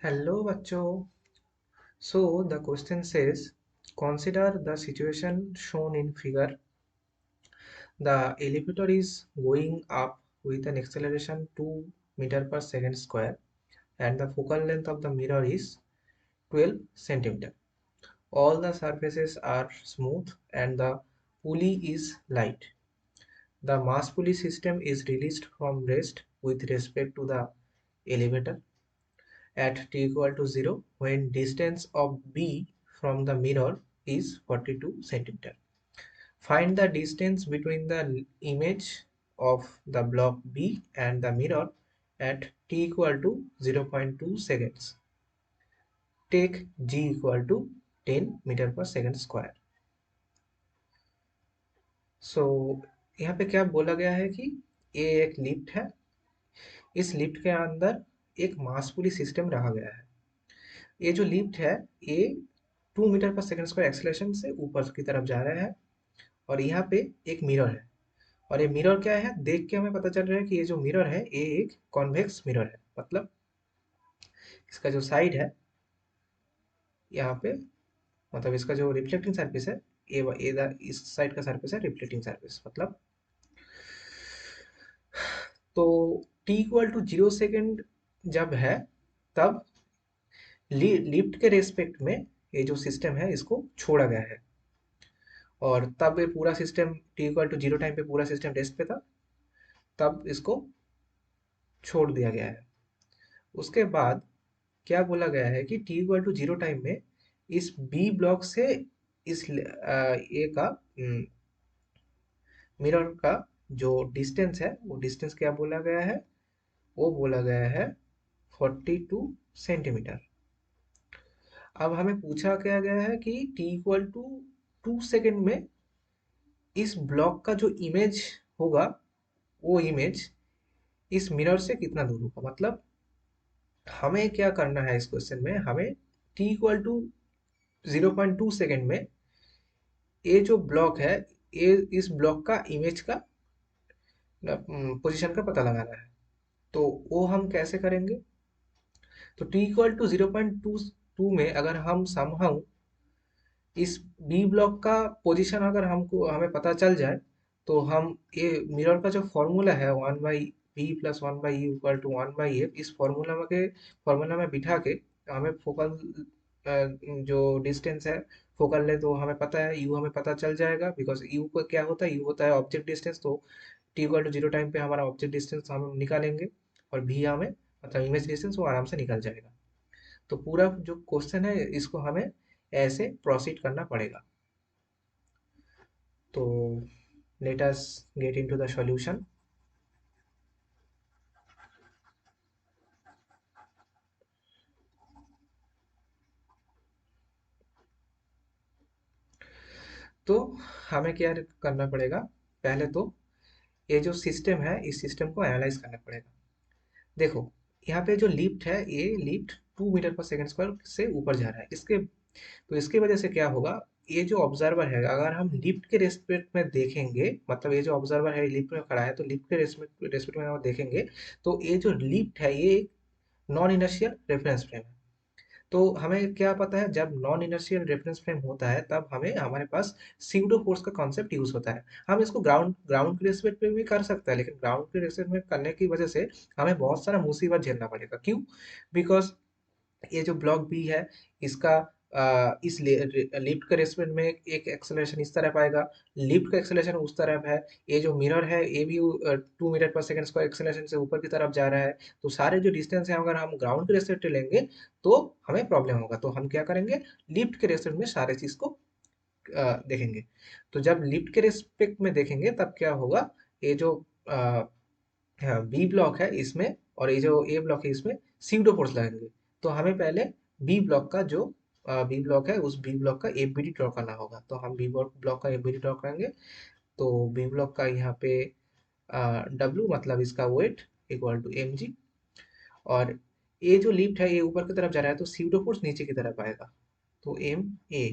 Hello बच्चों. So the question says, consider the situation shown in figure. The elevator is going up with an acceleration 2 meter per second square and the focal length of the mirror is 12 centimeter. All the surfaces are smooth and the pulley is light. The mass pulley system is released from rest with respect to the elevator at t equal to 0 when distance of B from the mirror is 42 centimeter. Find the distance between the image of the block B and the mirror at t equal to 0.2 seconds. Take G equal to 10 metre पर second square. सो यहाँ पे क्या बोला गया है कि ये एक लिफ्ट है. इस लिफ्ट के अंदर एक मास पुली सिस्टम रखा गया है. ये जो लिफ्ट है ये 2 मीटर पर सेकंड स्क्वायर एक्सेलरेशन से ऊपर की तरफ जा रहा है और यहाँ पे एक मिरर है. और ये मिरर क्या है, देख के हमें पता चल रहा है कि ये जो मिरर है ये एक कॉन्वेक्स मिरर है. मतलब इसका जो साइड है यहाँ पे, मतलब इसका जो रिफ्लेक्टिंग सरफेस है ये इस साइड का सरफेस है रिफ्लेक्टिंग सरफेस. मतलब तो t इक्वल टू 0 सेकेंड जब है तब लिफ्ट के रेस्पेक्ट में ये जो सिस्टम है इसको छोड़ा गया है. और तब ये पूरा system t equal to 0 time पे पूरा सिस्टम रेस्ट पे था, तब इसको छोड़ दिया गया है. उसके बाद क्या बोला गया है कि t इक्वल टू 0 टाइम में इस b ब्लॉक से इस ए का मिरर का जो डिस्टेंस है वो डिस्टेंस क्या बोला गया है, वो बोला गया है 42 सेंटीमीटर. अब हमें पूछा क्या गया है कि t इक्वल टू 2 सेकेंड में इस ब्लॉक का जो इमेज होगा वो इमेज इस मिरर से कितना दूर होगा. मतलब हमें क्या करना है इस क्वेश्चन में, हमें t इक्वल टू 0.2 सेकेंड में ये जो ब्लॉक है ये इस ब्लॉक का इमेज का पोजीशन का पता लगाना है. तो वो हम कैसे करेंगे. तो t इक्वल टू 0.22 में अगर हम समहाउ इस बी ब्लॉक का पोजीशन अगर हमको हमें पता चल जाए तो हम ये मिरर का जो फॉर्मूला है 1/b plus 1/e equal to 1/f, इस फॉर्मूला में बिठा के हमें फोकल जो डिस्टेंस है फोकल लेंथ वो हमें पता है, यू हमें पता चल जाएगा. बिकॉज यू को क्या होता है, यू होता है ऑब्जेक्ट डिस्टेंस. तो टी इक्वल टू 0 टाइम पे हमारा ऑब्जेक्ट डिस्टेंस हम निकालेंगे और भी हमें मतलब इमेज डिस्टेंस वो आराम से निकल जाएगा. तो पूरा जो क्वेश्चन है इसको हमें ऐसे प्रोसीड करना पड़ेगा. तो let us get into the solution. तो हमें क्या करना पड़ेगा, पहले तो ये जो सिस्टम है इस सिस्टम को एनालाइज करना पड़ेगा. देखो यहाँ पे जो लिफ्ट है ये लिफ्ट 2 मीटर पर सेकंड स्क्वायर से ऊपर जा रहा है. इसके तो इसकी वजह से क्या होगा, ये जो ऑब्जर्वर है अगर हम लिफ्ट के रेस्पेक्ट में देखेंगे, मतलब ये जो ऑब्जर्वर है लिफ्ट में खड़ा है तो लिफ्ट के रेस्पेक्ट में हम देखेंगे तो ये जो लिफ्ट है ये नॉन इनर्शियल रेफरेंस फ्रेम है. तो हमें क्या पता है, जब नॉन इनर्शियल रेफरेंस फ्रेम होता है तब हमें हमारे पास सीडो फोर्स का कॉन्सेप्ट यूज होता है. हम इसको ग्राउंड ग्राउंड के रेस्पेक्ट पे भी कर सकते हैं, लेकिन ग्राउंड के रेस्पेक्ट में करने की वजह से हमें बहुत सारा मुसीबत झेलना पड़ेगा. क्यों? बिकॉज ये जो ब्लॉक बी है इसका इस लिफ्ट के रेस्पेक्ट में एक एक्सेलरेशन इस तरफ आएगा, लिफ्ट का एक्सेलरेशन उस तरफ है. ये जो मिरर है ये भी 2 मीटर पर सेकंड स्क्वायर एक्सेलरेशन से ऊपर की तरफ जा रहा है. तो सारे जो डिस्टेंस है अगर हम ग्राउंड के रेस्पेक्ट लेंगे तो हमें प्रॉब्लम होगा. तो हम क्या करेंगे, लिफ्ट के रेस्पेक्ट में सारे चीज को देखेंगे. तो जब लिफ्ट के रेस्पेक्ट में देखेंगे तब क्या होगा, ये जो बी ब्लॉक है इसमें और ये जो ए ब्लॉक है इसमें सीडो फोर्स लगेंगे. तो हमें पहले बी ब्लॉक का जो बी ब्लॉक है उस बी ब्लॉक का एबीडी ड्रॉ करना होगा. तो हम बी ब्लॉक का एबीडी ड्रॉ करेंगे. तो बी ब्लॉक का यहाँ पे डब्ल्यू मतलब इसका weight equal to m g. और ये जो लिफ्ट है ये ऊपर की तरफ जा रहा है तो सीडो फोर्स नीचे की तरफ आएगा. तो एम ए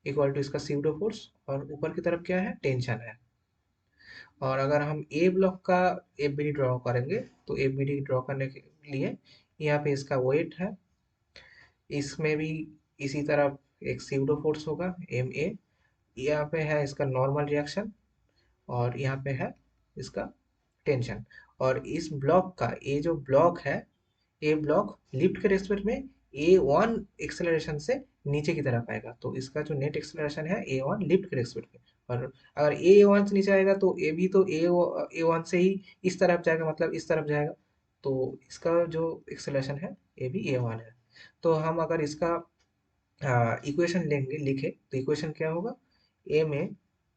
इक्वल टू इसका सीडो फोर्स और ऊपर की तरफ क्या है, टेंशन है. और अगर हम ए ब्लॉक का एफ बी डी ड्रॉ करेंगे तो एफ बी डी ड्रॉ करने के लिए यहाँ पे इसका वेट है, इसमें भी इसी तरह एक सीडो फोर्स होगा एम ए। यहाँ पे है इसका नॉर्मल रिएक्शन, और यहाँ पे है इसका टेंशन। और इस ब्लॉक का ये जो ब्लॉक है, ये ब्लॉक लिफ्ट के रेस्पेक्ट में ए वन एक्सेलरेशन से नीचे की तरफ आएगा, तो इसका जो नेट एक्सेलरेशन है ए वन लिफ्ट के रेस्पेक्ट में। और अगर ए वन से नीचे आएगा तो ए भी तो ए वन से ही इस तरफ जाएगा, मतलब इस तरफ जाएगा, तो इसका जो एक्सेलरेशन है ये भी ए वन है। तो हम अगर इसका इक्वेशन लेंगे लिखे तो इक्वेशन क्या होगा, m A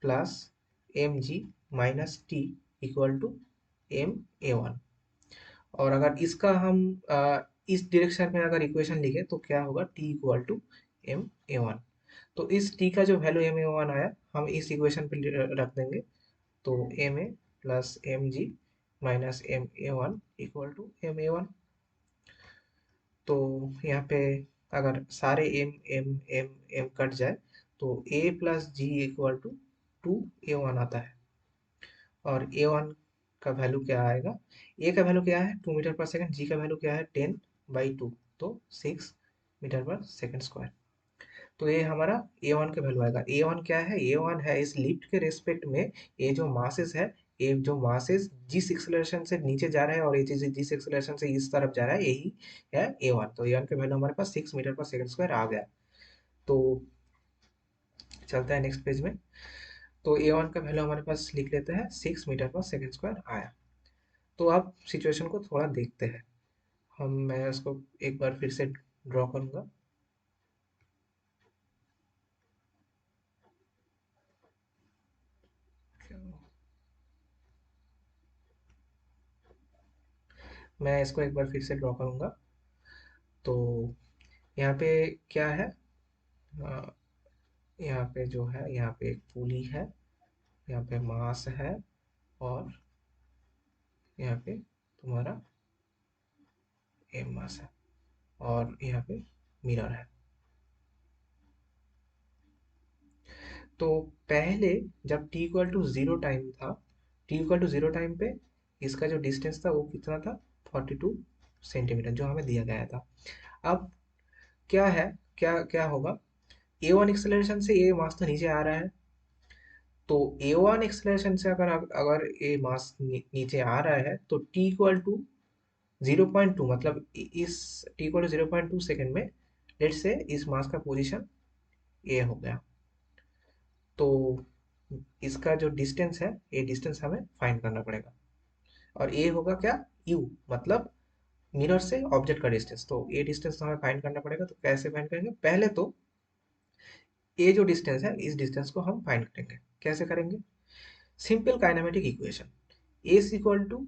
plus M G minus t equal to M A one. और अगर इसका हम इस डायरेक्शन में अगर इक्वेशन लिखे तो क्या होगा, t equal to M A one. तो इस टी का जो वैल्यू एम ए वन आया हम इस इक्वेशन पे रख देंगे, तो M A plus M G minus M A one equal to M A one. तो यहाँ पे अगर सारे M M M M cut जाए तो A plus G equal to two A one आता है। और ए वन का वैल्यू क्या आएगा, ए का वैल्यू क्या है 2 मीटर पर सेकेंड, जी का वैल्यू क्या है 10/2, तो 6 मीटर पर सेकेंड स्क्वायर। तो ये हमारा ए वन का वैल्यू आएगा। ए वन क्या है, ए वन है इस लिफ्ट के रेस्पेक्ट में ये जो मासेस है, ये जो मासेस जिस एक्सेलरेशन से नीचे जा रहा है और ये चीज जिस एक्सेलरेशन से इस तरफ जा रहा है यही है ए वन। तो ए वन का वैल्यू हमारे पास 6 मीटर पर सेकेंड स्क्वायर आ गया। तो चलता है नेक्स्ट पेज में। तो ए वन का वैल्यू हमारे पास लिख लेते हैं 6 मीटर पर सेकेंड स्क्वायर आया। तो अब सिचुएशन को थोड़ा देखते हैं मैं उसको एक बार फिर से ड्रॉ करूंगा। मैं इसको एक बार फिर से ड्रॉ करूंगा। तो यहाँ पे क्या है, अ, यहाँ पे जो है यहाँ पे एक पुली है, यहाँ पे मास है, और यहाँ पे तुम्हारा एम मास है, और यहाँ पे मिरर है। तो पहले जब t equal to zero time था, t equal to zero time पे इसका जो डिस्टेंस था वो कितना था, 42 सेंटीमीटर जो हमें दिया गया था। अब क्या है, क्या क्या होगा, ए वन एक्सेलरेशन से ये मास तो नीचे आ रहा है, तो ए वन एक्सेलरेशन से अगर अगर ये मास नीचे आ रहा है तो टी इक्वल टू 0.2, मतलब इस टी इक्वल टू 0.2 सेकेंड में लेट से इस मास का पोजीशन ए हो गया। तो इसका जो डिस्टेंस है ये डिस्टेंस हमें फाइंड करना पड़ेगा, और ये होगा क्या, यू, मतलब मिरर से ऑब्जेक्ट का डिस्टेंस। तो ये डिस्टेंस हमें फाइंड करना पड़ेगा। तो कैसे फाइंड करेंगे, पहले तो ये जो डिस्टेंस है इस डिस्टेंस को हम फाइंड करेंगे। कैसे करेंगे, simple kinematic equation, s equal to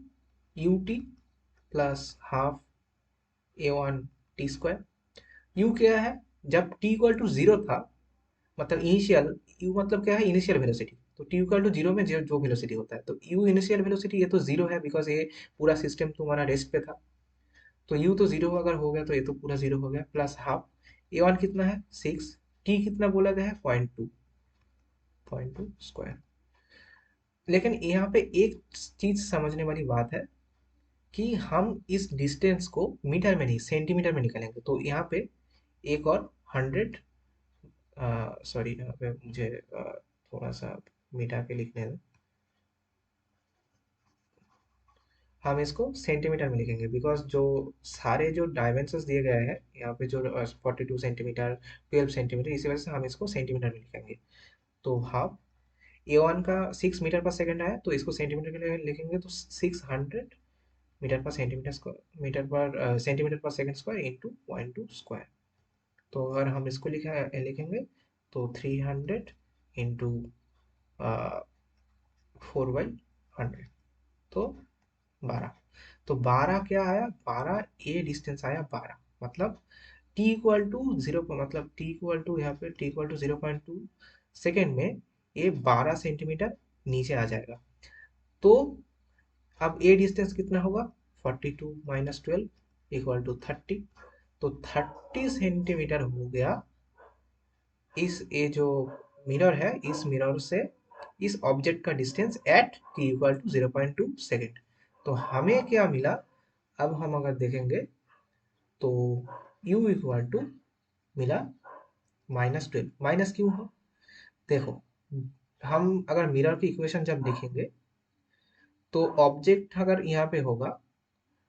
u t plus half a one t square. U क्या है, जब टी इक्वल टू जीरो था, मतलब इनिशियल, यू मतलब क्या है, इनिशियल वेलोसिटी। तो टी इक्वल टू जीरो में जो जो वेलोसिटी होता है, तो यू इनिशियल वेलोसिटी, ये तो जीरो है बिकॉज ये पूरा सिस्टम तुम्हारा रेस्ट पे था। तो यू तो जीरो अगर हो गया तो ये तो पूरा जीरो हो गया, प्लस हाफ ए वन कितना है 6, टी कितना बोला गया है 0.2 स्क्वायर। लेकिन यहाँ पे एक चीज समझने वाली बात है कि हम इस डिस्टेंस को मीटर में नहीं सेंटीमीटर में निकालेंगे। तो यहाँ पे एक और 100, सॉरी यहाँ पे मुझे थोड़ा सा मिटा के लिखने दें। हम इसको सेंटीमीटर में लिखेंगे बिकॉज जो सारे जो डायमेंशंस दिए गए हैं यहाँ पे, जो 42 सेंटीमीटर, 12 सेंटीमीटर, इसी वजह से हम इसको सेंटीमीटर में लिखेंगे। तो हाफ ए वन का 6 मीटर पर सेकेंड आया, तो इसको सेंटीमीटर के लिए लिखेंगे, तो 600 मीटर पर सेंटीमीटर पर सेकेंड स्क्वायर इंटू 0.2 स्क्वायर। तो अगर हम इसको लिखेंगे तो 300 इंटू 4/100, तो 12। तो 12 क्या आया, 12 ये डिस्टेंस आया 12, मतलब टी इक्वल टू जीरो, मतलब टी इक्वल टू यहाँ पे टी इक्वल टू 0.2 सेकेंड में ये 12 सेंटीमीटर नीचे आ जाएगा। तो अब ये डिस्टेंस कितना होगा, 42 - 12 इक्वल टू 30। तो 30 सेंटीमीटर हो गया इस ये जो मिरर है, इस मिरर से इस ऑब्जेक्ट का distance at t equal to 0.2 second. तो हमें क्या मिला, अब हम अगर देखेंगे तो u इक्वल टू मिला -12। माइनस क्यों हो? देखो, हम अगर मिरर की इक्वेशन जब लिखेंगे तो ऑब्जेक्ट अगर यहाँ पे होगा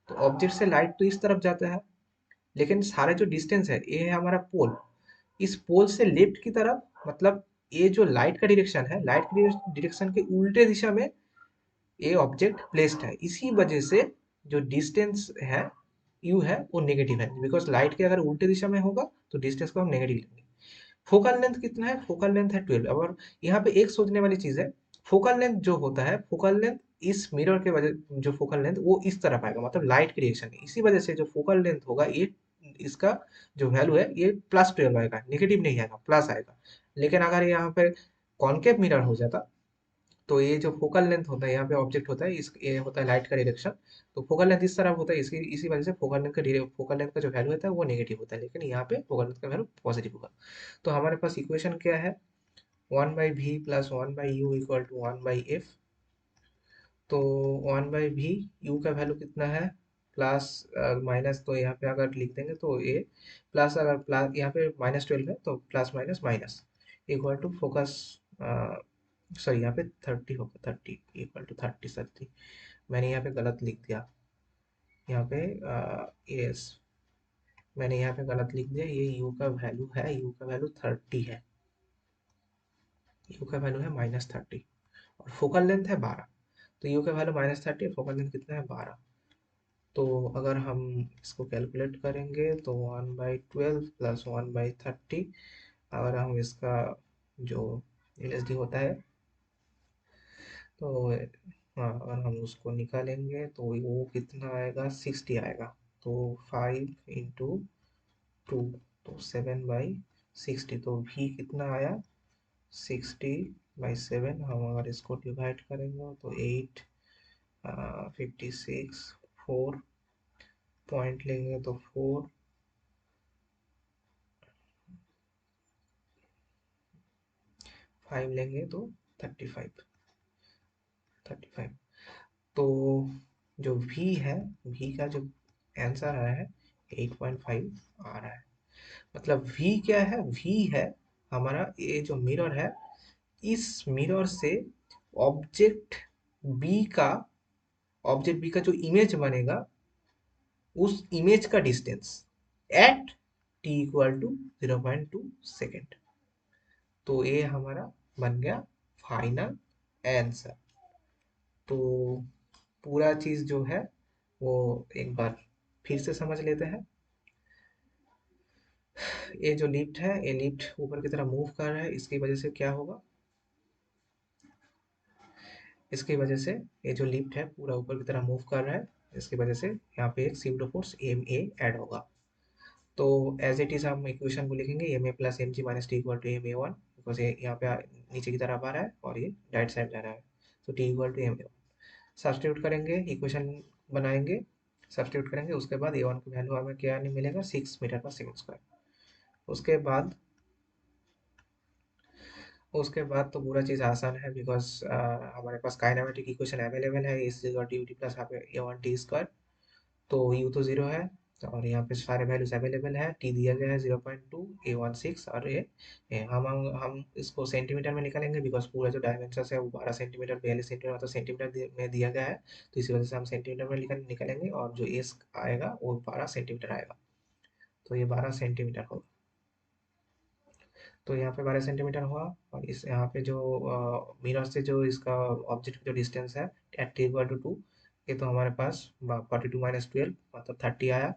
तो ऑब्जेक्ट से लाइट तो इस तरफ जाता है, लेकिन सारे जो डिस्टेंस है ये है हमारा पोल। इस पोल से लेफ्ट की तरफ, मतलब ये जो लाइट का डायरेक्शन है, लाइट की डायरेक्शन के उल्टे दिशा में ये ऑब्जेक्ट प्लेस्ड है। इसी वजह से जो डिस्टेंस है यू है वो नेगेटिव है, बिकॉज लाइट के अगर उल्टे दिशा में होगा तो डिस्टेंस को हम नेगेटिव लेंगे। फोकल लेंथ कितना है? फोकल लेंथ है 12। और यहाँ पे एक सोचने वाली चीज है, फोकल लेंथ जो होता है, फोकल लेंथ इस मिरर के वजह, जो फोकल लेंथ वो इस तरफ आएगा, मतलब लाइट की डायरेक्शन है। इसी वजह से जो फोकल लेंथ होगा ये, इसका जो वैल्यू है ये +12 आएगा, नेगेटिव नहीं आएगा, प्लस आएगा। लेकिन अगर यहाँ पे कॉन्केव मिरर हो जाता तो ये जो फोकल लेंथ होता है, यहाँ पे ऑब्जेक्ट होता है, इस ये होता है लाइट का डायरेक्शन, तो फोकल लेंथ इस तरह होता है। इसकी इसी वजह से फोकल लेंथ का जो वैल्यू होता है वो नेगेटिव होता है, लेकिन यहाँ पे फोकल लेंथ का वैल्यू पॉजिटिव होगा। तो हमारे पास इक्वेशन क्या है? 1/v plus 1/u equal to 1/f। तो 1/v, यू का वैल्यू कितना है? प्लस माइनस, तो यहाँ पे अगर लिख देंगे तो ये प्लस, अगर प्लस यहाँ पे -12 है तो plus minus minus equal to focus, sorry यहाँ पे 30 होगा, 30 इक्वल टू 30। मैंने यहाँ पे गलत लिख दिया। यहाँ पे यस, मैंने यहाँ पे गलत लिख दिया। ये यू का वैल्यू है, यू का वैल्यू 30 है, यू का वैल्यू है -30 और फोकल लेंथ है 12। तो यू का वैल्यू -30, फोकल लेंथ कितना है? 12। तो अगर हम इसको कैलकुलेट करेंगे तो 1/12 प्लस 1/30, अगर हम इसका जो LSD होता है तो हाँ, अगर हम उसको निकालेंगे तो वो कितना आएगा? 60 आएगा। तो 5 इंटू 2, तो 7/60। तो भी कितना आया? 60/7। हम अगर इसको डिवाइड करेंगे तो 8, 56, 4 पॉइंट लेंगे तो 4, 5 लेंगे तो 35। तो जो v है, v का जो आंसर आया है 8.5 आ रहा है। मतलब v क्या है? v है हमारा ये जो मिरर है, इस मिरर से ऑब्जेक्ट b का ऑब्जेक्ट बी का जो इमेज बनेगा, उस इमेज का distance at t equal to 0.2 second. तो ये हमारा बन गया फाइनल आंसर। तो पूरा चीज जो है वो एक बार फिर से समझ लेते हैं। ये जो लिफ्ट है, ये लिफ्ट ऊपर की तरफ मूव कर रहा है, इसकी वजह से क्या होगा? इसकी वजह से ये जो लिफ्ट है पूरा ऊपर की तरफ मूव कर रहा है, इसकी वजह से यहाँ पे एक pseudo force m a add होगा। तो एज इट इज हम इक्वेशन को लिखेंगे m A plus M G minus t equal to M A 1, because ये यहाँ पे नीचे की तरफ आ रहा है और ये राइट साइड जा रहा है। तो T equal to M A 1 substitute करेंगे, इक्वेशन बनाएंगे, सब्स्टिट्यूट करेंगे, उसके बाद ए 1 की वैल्यू हमें क्या नहीं मिलेगा? 6 मीटर पर सेकेंड स्क्वायर। उसके बाद उसके बाद तो पूरा चीज़ आसान है, बिकॉज हमारे पास काइनेमेटिक इक्वेशन अवेलेबल है, इस D T plus A1t square. तो यू तो जीरो है, और यहाँ पे सारे वैल्यूज अवेलेबल है। टी दिया गया है 0.2, A16, और ये हम इसको सेंटीमीटर में निकालेंगे, बिकॉज पूरा जो डायमेंशन है वो 12 सेंटीमीटर, 42 सेंटीमीटर, मतलब सेंटीमीटर में दिया गया है। तो इसी वजह से हम सेंटीमीटर में निकालेंगे, और जो एस आएगा वो 12 सेंटीमीटर आएगा। तो ये 12 सेंटीमीटर होगा। तो यहाँ पे 12 सेंटीमीटर हुआ। और इस यहाँ पे जो मिरर से जो इसका ऑब्जेक्ट जो डिस्टेंस है एट टी इक्वल टू 2, ये तो हमारे पास 42 - 12 मतलब 30 आया।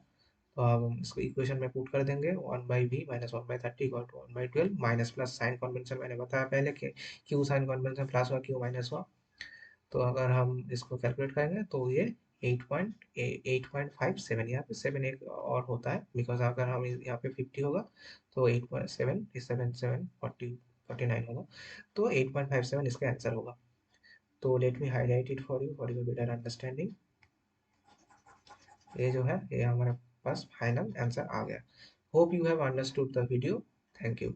तो हम इसको इक्वेशन में पुट कर देंगे, 1/v minus 1/30 equal to 1/12, minus plus sign convention मैंने बताया पहले कि क्यू साइन कन्वेंशन प्लस हुआ, क्यू माइनस हुआ। तो अगर हम इसको कैलकुलेट करेंगे तो ये 8.57, यहाँ पे 7 एक और होता है, बिकॉज अगर हम यहाँ पे 50 होगा तो 8.7 7 7 49 होगा। तो 8.57 इसका आंसर होगा। तो let me highlight it for your better understanding. ये जो है ये हमारे पास फाइनल आंसर आ गया। Hope you have understood the video. Thank you.